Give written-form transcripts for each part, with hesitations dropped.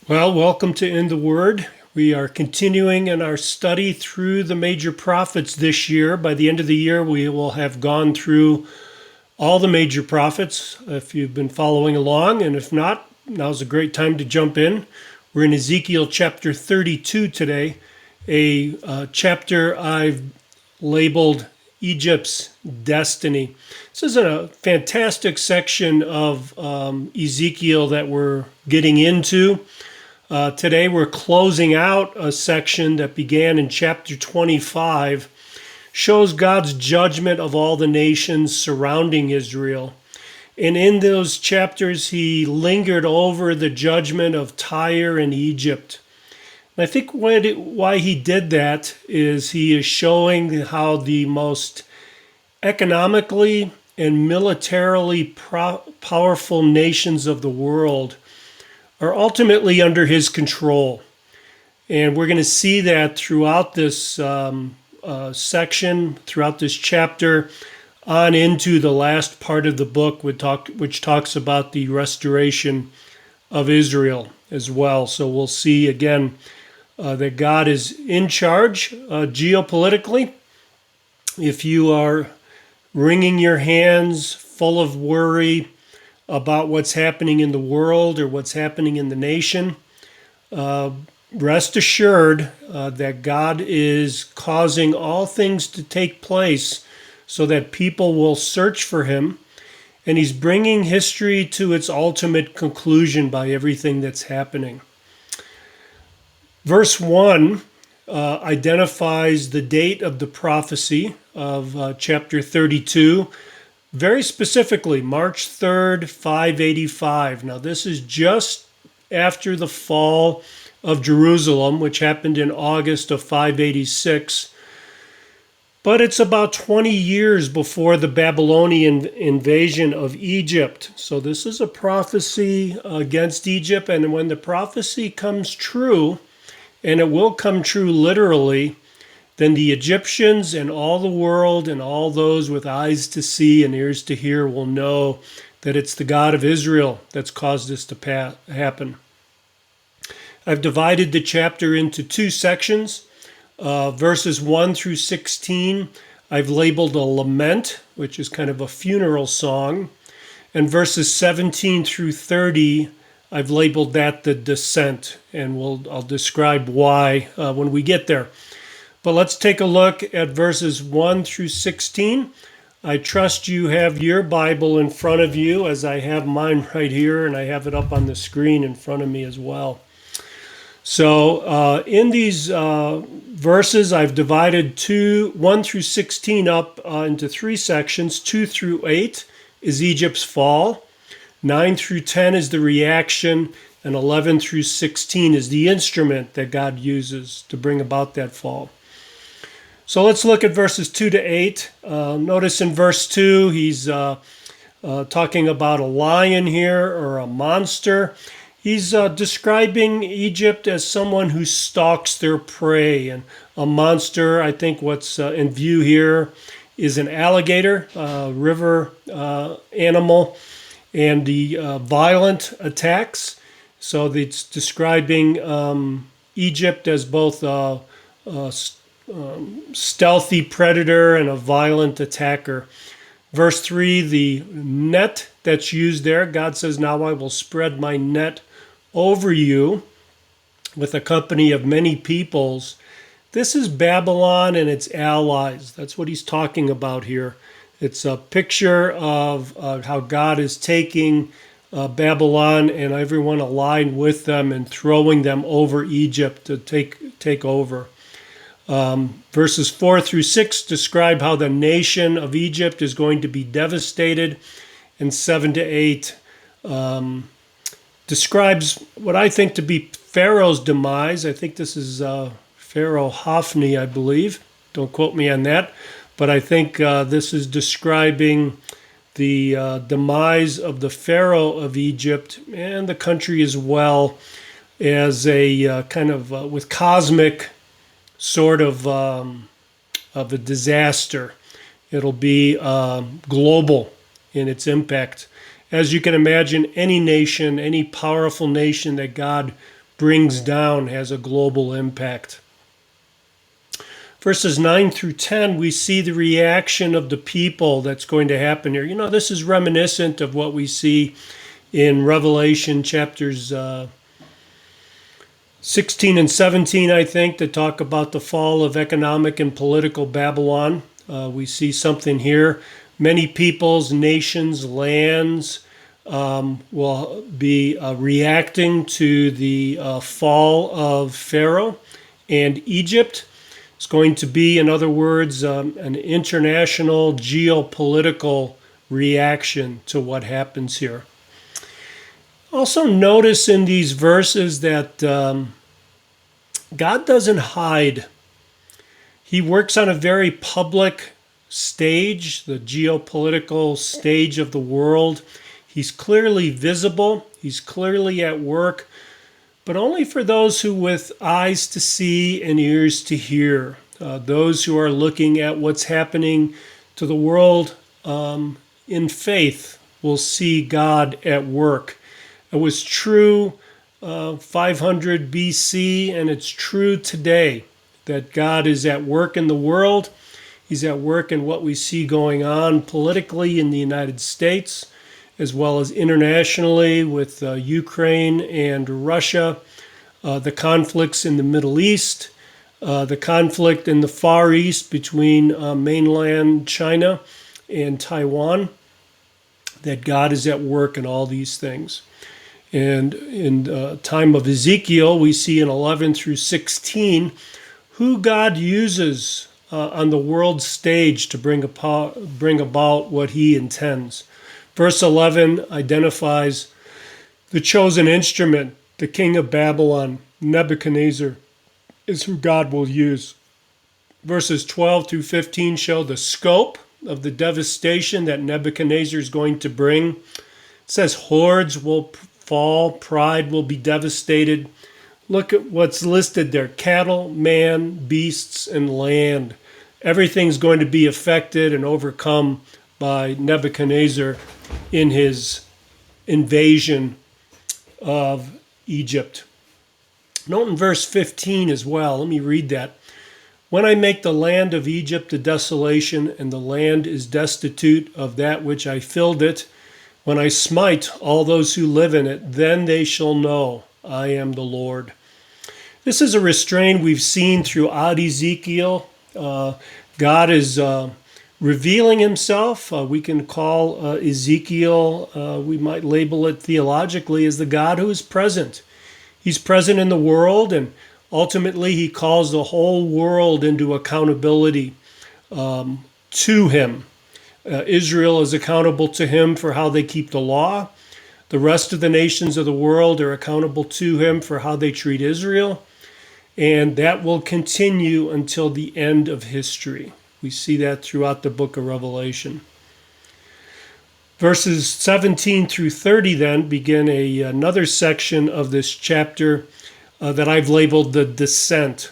Well, welcome to In the Word. We are continuing in our study through the major prophets this year. By the end of the year, we will have gone through all the major prophets if you've been following along. And if not, now's a great time to jump in. We're in Ezekiel chapter 32 today, a chapter I've labeled Egypt's Destiny. This is a fantastic section of Ezekiel that we're getting into. Today we're closing out a section that began in chapter 25, shows God's judgment of all the nations surrounding Israel. And in those chapters, he lingered over the judgment of Tyre and Egypt. And I think why he did that is he is showing how the most economically and militarily powerful nations of the world are ultimately under his control. And we're going to see that throughout this section, throughout this chapter, on into the last part of the book, which talks about the restoration of Israel as well. So we'll see again that God is in charge geopolitically. If you are wringing your hands full of worry about what's happening in the world or what's happening in the nation, rest assured that God is causing all things to take place so that people will search for him, and he's bringing history to its ultimate conclusion by everything that's happening. Verse 1 identifies the date of the prophecy of chapter 32. Very specifically, March 3rd, 585. Now, this is just after the fall of Jerusalem, which happened in August of 586. But it's about 20 years before the Babylonian invasion of Egypt. So this is a prophecy against Egypt. And when the prophecy comes true, and it will come true literally, then the Egyptians and all the world and all those with eyes to see and ears to hear will know that it's the God of Israel that's caused this to happen. I've divided the chapter into two sections. Verses 1 through 16, I've labeled a lament, which is kind of a funeral song. And verses 17 through 30, I've labeled that the descent. And I'll describe why when we get there. But let's take a look at verses 1 through 16. I trust you have your Bible in front of you, as I have mine right here, and I have it up on the screen in front of me as well. So in these verses, I've divided 1 through 16 up into three sections. 2 through 8 is Egypt's fall. 9 through 10 is the reaction. And 11 through 16 is the instrument that God uses to bring about that fall. So let's look at verses 2 to 8. Notice in verse 2, he's talking about a lion here, or a monster. He's describing Egypt as someone who stalks their prey. And a monster, I think what's in view here is an alligator, river animal, and the violent attacks. So it's describing Egypt as both a stealthy predator and a violent attacker. Verse 3, the net that's used there, God says, "Now I will spread my net over you with a company of many peoples." This is Babylon and its allies. That's what he's talking about here. It's a picture of how God is taking Babylon and everyone aligned with them and throwing them over Egypt to take over. Verses 4 through 6 describe how the nation of Egypt is going to be devastated, and 7 to 8 describes what I think to be Pharaoh's demise. I think this is Pharaoh Hophni, I believe. Don't quote me on that. But I think this is describing the demise of the Pharaoh of Egypt and the country as well, as a kind of with cosmic sort of a disaster. It'll be global in its impact. As you can imagine, any nation, any powerful nation that God brings down has a global impact. Verses 9 through 10, we see the reaction of the people that's going to happen here. You know, this is reminiscent of what we see in Revelation chapters 16 and 17, I think, that talk about the fall of economic and political Babylon. We see something here. Many peoples, nations, lands will be reacting to the fall of Pharaoh and Egypt. It's going to be, in other words, an international geopolitical reaction to what happens here. Also notice in these verses that God doesn't hide. He works on a very public stage, the geopolitical stage of the world. He's clearly visible. He's clearly at work, but only for those who with eyes to see and ears to hear. Those who are looking at what's happening to the world in faith will see God at work. It was true 500 BC, and it's true today that God is at work in the world. He's at work in what we see going on politically in the United States, as well as internationally with Ukraine and Russia, the conflicts in the Middle East, the conflict in the Far East between mainland China and Taiwan, that God is at work in all these things. And in the time of Ezekiel, we see in 11 through 16 who God uses on the world stage to bring about what he intends. Verse 11 identifies the chosen instrument, the king of Babylon, Nebuchadnezzar, is who God will use. Verses 12 through 15 show the scope of the devastation that Nebuchadnezzar is going to bring. It says hordes will fall, pride will be devastated. Look at what's listed there: cattle, man, beasts, and land. Everything's going to be affected and overcome by Nebuchadnezzar in his invasion of Egypt. Note in verse 15 as well, let me read that. When I make the land of Egypt a desolation, and the land is destitute of that which I filled it, when I smite all those who live in it, then they shall know I am the Lord. This is a restraint we've seen throughout Ezekiel. God is revealing himself. We can call Ezekiel, we might label it theologically, as the God who is present. He's present in the world, and ultimately he calls the whole world into accountability to him. Israel is accountable to him for how they keep the law. The rest of the nations of the world are accountable to him for how they treat Israel. And that will continue until the end of history. We see that throughout the book of Revelation. Verses 17 through 30 then begin another section of this chapter that I've labeled the descent.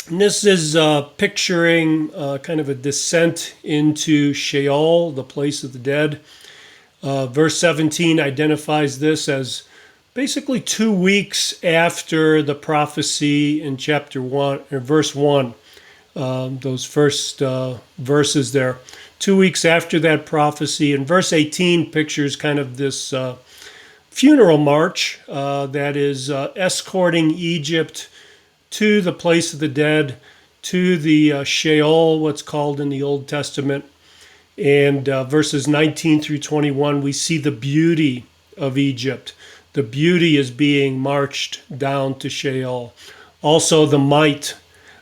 And this is picturing kind of a descent into Sheol, the place of the dead. Verse 17 identifies this as basically 2 weeks after the prophecy in chapter 1, or verse 1, those first verses there. 2 weeks after that prophecy. And verse 18 pictures kind of this funeral march that is escorting Egypt to the place of the dead, to the Sheol, what's called in the Old Testament. And verses 19 through 21, we see the beauty of Egypt. The beauty is being marched down to Sheol. Also the might,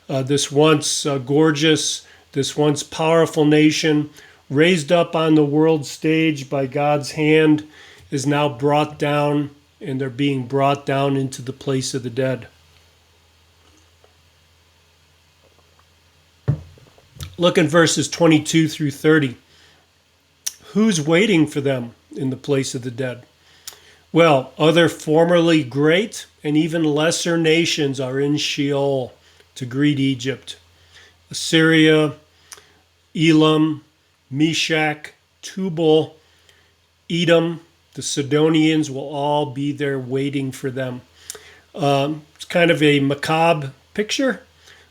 this once gorgeous, this once powerful nation, raised up on the world stage by God's hand, is now brought down, and they're being brought down into the place of the dead. Look at verses 22 through 30. Who's waiting for them in the place of the dead? Well, other formerly great and even lesser nations are in Sheol to greet Egypt. Assyria, Elam, Meshach, Tubal, Edom, the Sidonians will all be there waiting for them. It's kind of a macabre picture,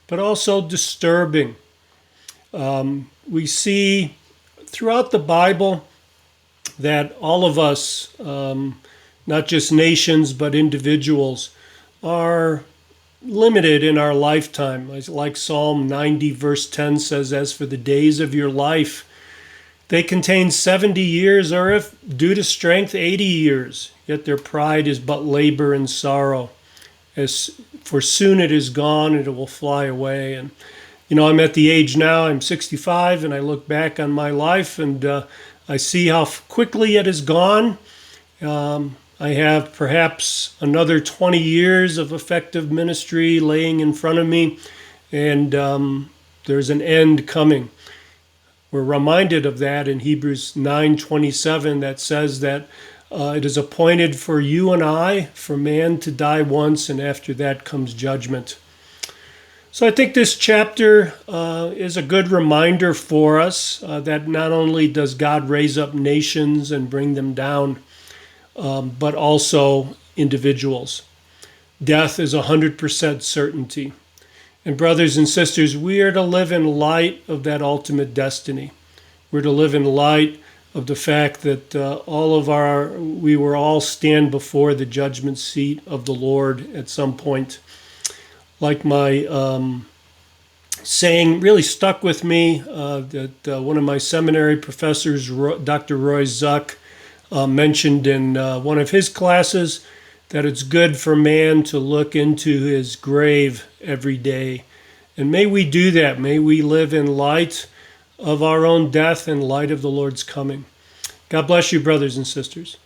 but also disturbing. We see throughout the Bible that all of us, not just nations, but individuals, are limited in our lifetime. Like Psalm 90, verse 10 says, as for the days of your life, they contain 70 years, or if due to strength, 80 years. Yet their pride is but labor and sorrow. For soon it is gone and it will fly away. And, I'm at the age now, I'm 65, and I look back on my life and I see how quickly it has gone. I have perhaps another 20 years of effective ministry laying in front of me, and there's an end coming. We're reminded of that in Hebrews 9:27 that says that it is appointed for you and I, for man to die once, and after that comes judgment. So I think this chapter is a good reminder for us that not only does God raise up nations and bring them down, but also individuals. Death is 100% certainty. And brothers and sisters, we are to live in light of that ultimate destiny. We're to live in light of the fact that we will all stand before the judgment seat of the Lord at some point. Like my saying really stuck with me that one of my seminary professors, Dr. Roy Zuck, mentioned in one of his classes, that it's good for man to look into his grave every day. And may we do that. May we live in light of our own death and light of the Lord's coming. God bless you, brothers and sisters.